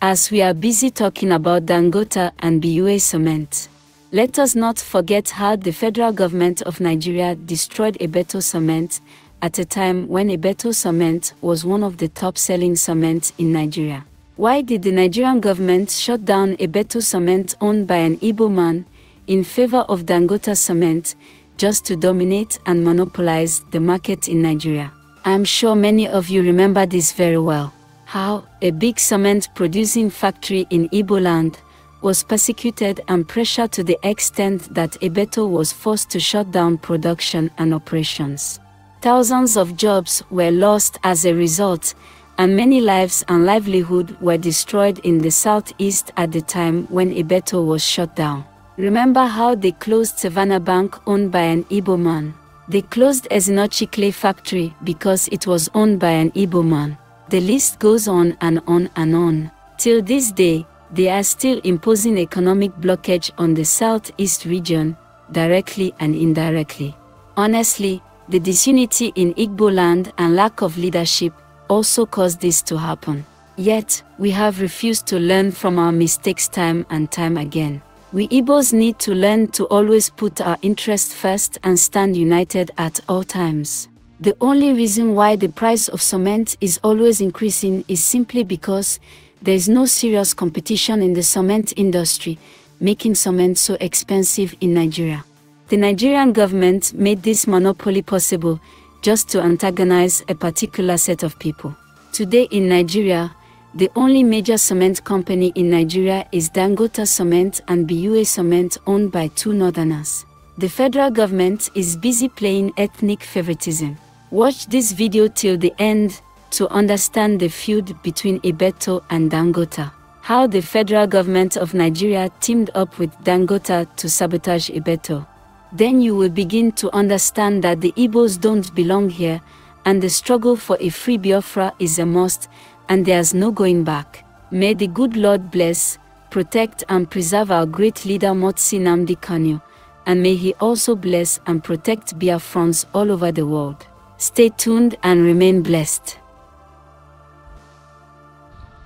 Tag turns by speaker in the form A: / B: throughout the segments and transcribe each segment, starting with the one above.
A: As we are busy talking about Dangote and BUA cement, let us not forget how the federal government of Nigeria destroyed Ibeto cement at a time when Ibeto cement was one of the top-selling cements in Nigeria. Why did the Nigerian government shut down Ibeto cement owned by an Igbo man in favor of Dangote cement just to dominate and monopolize the market in Nigeria? I'm sure many of you remember this very well. How a big cement producing factory in Igbo land was persecuted and pressured to the extent that Ibeto was forced to shut down production and operations. Thousands of jobs were lost as a result, and many lives and livelihood were destroyed in the southeast at the time when Ibeto was shut down. Remember how they closed Savannah Bank owned by an Igbo man? They closed Ezinochi Clay Factory because it was owned by an Igbo man. The list goes on and on and on. Till this day, they are still imposing economic blockage on the southeast region, directly and indirectly. Honestly, the disunity in Igbo land and lack of leadership also caused this to happen. Yet, we have refused to learn from our mistakes time and time again. We Igbos need to learn to always put our interests first and stand united at all times. The only reason why the price of cement is always increasing is simply because there is no serious competition in the cement industry, making cement so expensive in Nigeria. The Nigerian government made this monopoly possible just to antagonize a particular set of people. Today in Nigeria, the only major cement company in Nigeria is Dangote Cement and BUA Cement, owned by two northerners. The federal government is busy playing ethnic favoritism. Watch this video till the end to understand the feud between Ibeto and Dangote. How the federal government of Nigeria teamed up with Dangote to sabotage Ibeto. Then you will begin to understand that the Igbos don't belong here, and the struggle for a free Biafra is a must, and there's no going back. May the good Lord bless, protect and preserve our great leader Motsi Nnamdi Kanu, and may he also bless and protect Biafrans all over the world. Stay tuned and remain blessed.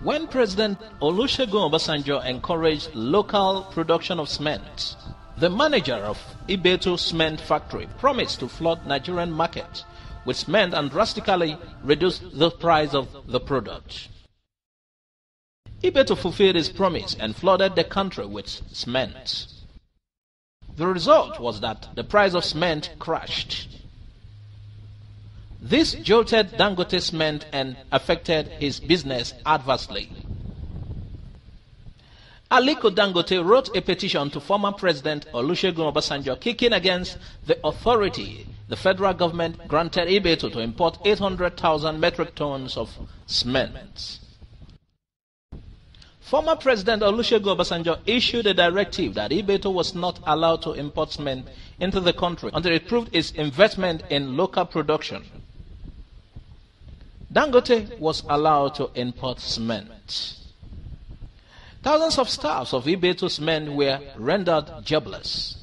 B: When President Olusegun Obasanjo encouraged local production of cement, the manager of Ibeto Cement Factory promised to flood Nigerian market with cement and drastically reduce the price of the product. Ibeto fulfilled his promise and flooded the country with cement. The result was that the price of cement crashed. This jolted Dangote Cement and affected his business adversely. Aliko Dangote wrote a petition to former President Olusegun Obasanjo kicking against the authority the federal government granted Ibeto to import 800,000 metric tons of cement. Former President Olusegun Obasanjo issued a directive that Ibeto was not allowed to import cement into the country until it proved its investment in local production. Dangote was allowed to import cement. Thousands of staffs of Ibeto's men were rendered jobless.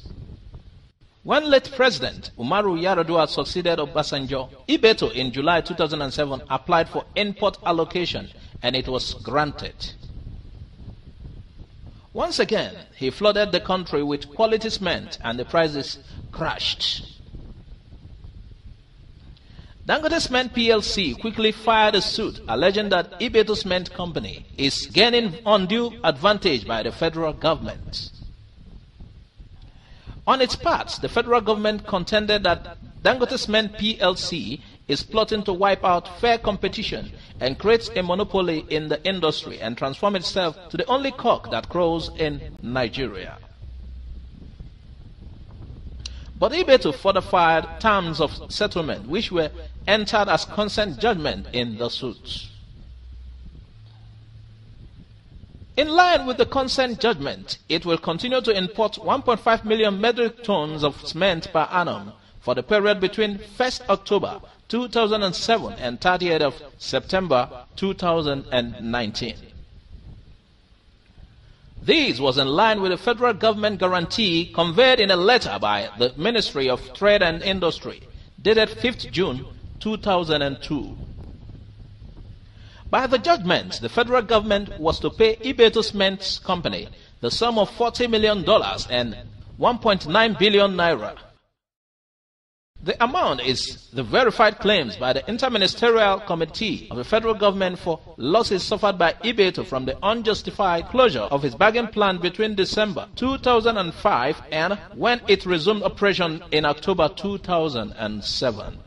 B: When late President Umaru Yar'Adua succeeded Obasanjo, Ibeto in July 2007 applied for import allocation and it was granted. Once again, he flooded the country with quality cement and the prices crashed. Dangote Cement PLC quickly filed a suit alleging that Ibeto Cement Company is gaining undue advantage by the federal government. On its part, the federal government contended that Dangote Cement PLC is plotting to wipe out fair competition and create a monopoly in the industry and transform itself to the only cock that crows in Nigeria. But Ibeto fortified terms of settlement which were entered as consent judgment in the suit. In line with the consent judgment, it will continue to import 1.5 million metric tons of cement per annum for the period between 1st October 2007 and 30th of September 2019. This was in line with the federal government guarantee conveyed in a letter by the Ministry of Trade and Industry, dated 5th June 2002. By the judgment, the federal government was to pay Ibeto Cement Company the sum of $40 million and 1.9 billion naira. The amount is the verified claims by the Interministerial Committee of the federal government for losses suffered by Ibeto from the unjustified closure of its bagging plant between December 2005 and when it resumed operation in October 2007.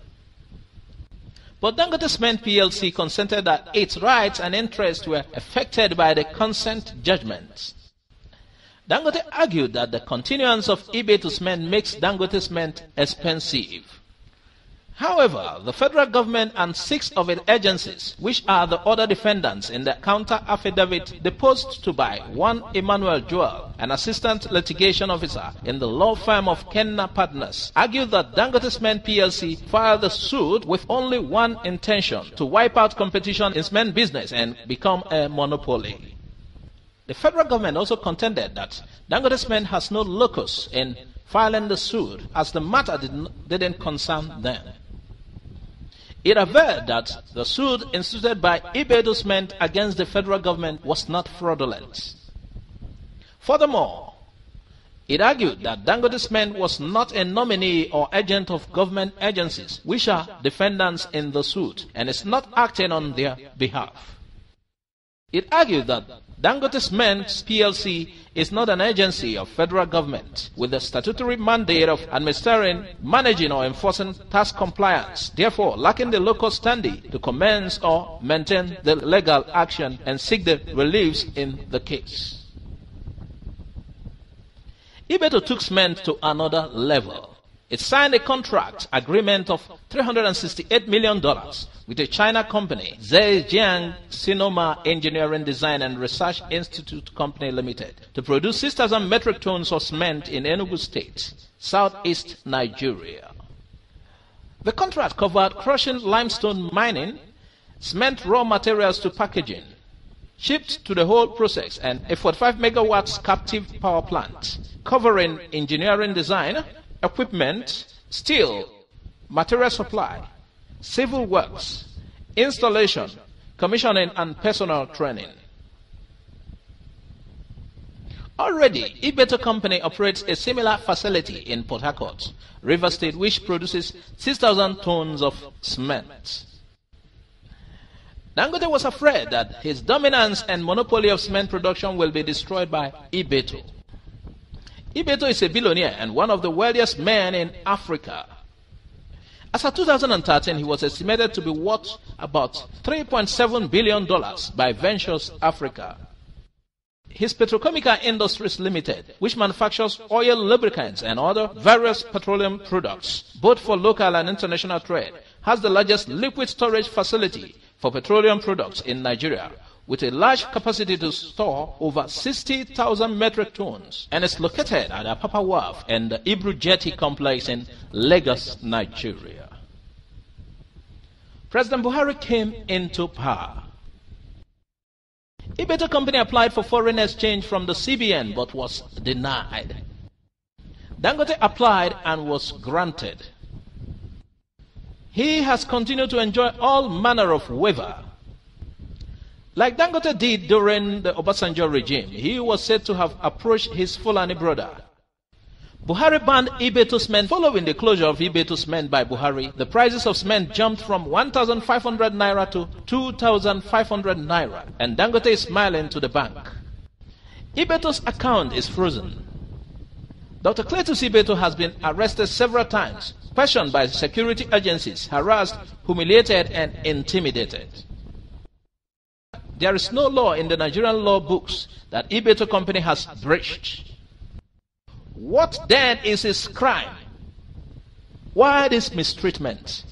B: But Dangote Cement PLC consented that its rights and interests were affected by the consent judgment. Dangote argued that the continuance of Ibeto Cement makes Dangote Cement expensive. However, the federal government and 6 of its agencies, which are the other defendants in the counter affidavit deposed to by one Emmanuel Joel, an assistant litigation officer in the law firm of Kenna Partners, argued that Dangote Cement PLC filed the suit with only one intention: to wipe out competition in cement business and become a monopoly. The federal government also contended that Dangote Cement has no locus in filing the suit, as the matter didn't concern them. It averred that the suit instituted by Ibeto Cement against the federal government was not fraudulent. Furthermore, it argued that Dangote Cement was not a nominee or agent of government agencies, which are defendants in the suit, and is not acting on their behalf. It argued that Dangote Cement PLC is not an agency of federal government with the statutory mandate of administering, managing or enforcing tax compliance, therefore lacking the local standing to commence or maintain the legal action and seek the reliefs in the case. Ibeto took cement to another level. It signed a contract agreement of $368 million with a China company, Zhejiang Sinoma Engineering Design and Research Institute Company Limited, to produce 6,000 metric tons of cement in Enugu State, southeast Nigeria. The contract covered crushing limestone mining, cement raw materials to packaging, shipped to the whole process, and a 45 megawatts captive power plant, covering engineering design, equipment, steel, material supply, civil works, installation, commissioning, and personal training. Already, Ibeto Company operates a similar facility in Port Harcourt, River State, which produces 6,000 tons of cement. Dangote was afraid that his dominance and monopoly of cement production will be destroyed by Ibeto. Ibeto is a billionaire and one of the wealthiest men in Africa. As of 2013, he was estimated to be worth about $3.7 billion by Ventures Africa. His Petrochemical Industries Limited, which manufactures oil lubricants and other various petroleum products, both for local and international trade, has the largest liquid storage facility for petroleum products in Nigeria, with a large capacity to store over 60,000 metric tons, and is located at Apapa Wharf and the Ibru Jetty complex in Lagos, Nigeria. President Buhari came into power. Ibeto Company applied for foreign exchange from the CBN but was denied. Dangote applied and was granted. He has continued to enjoy all manner of waiver. Like Dangote did during the Obasanjo regime, he was said to have approached his Fulani brother. Buhari banned Ibeto Cement. Following the closure of Ibeto Cement by Buhari, the prices of cement jumped from 1,500 naira to 2,500 naira, and Dangote is smiling to the bank. Ibeto's account is frozen. Dr. Cletus Ibeto has been arrested several times, questioned by security agencies, harassed, humiliated, and intimidated. There is no law in the Nigerian law books that Ibeto Company has breached. What then is his crime? Why this mistreatment?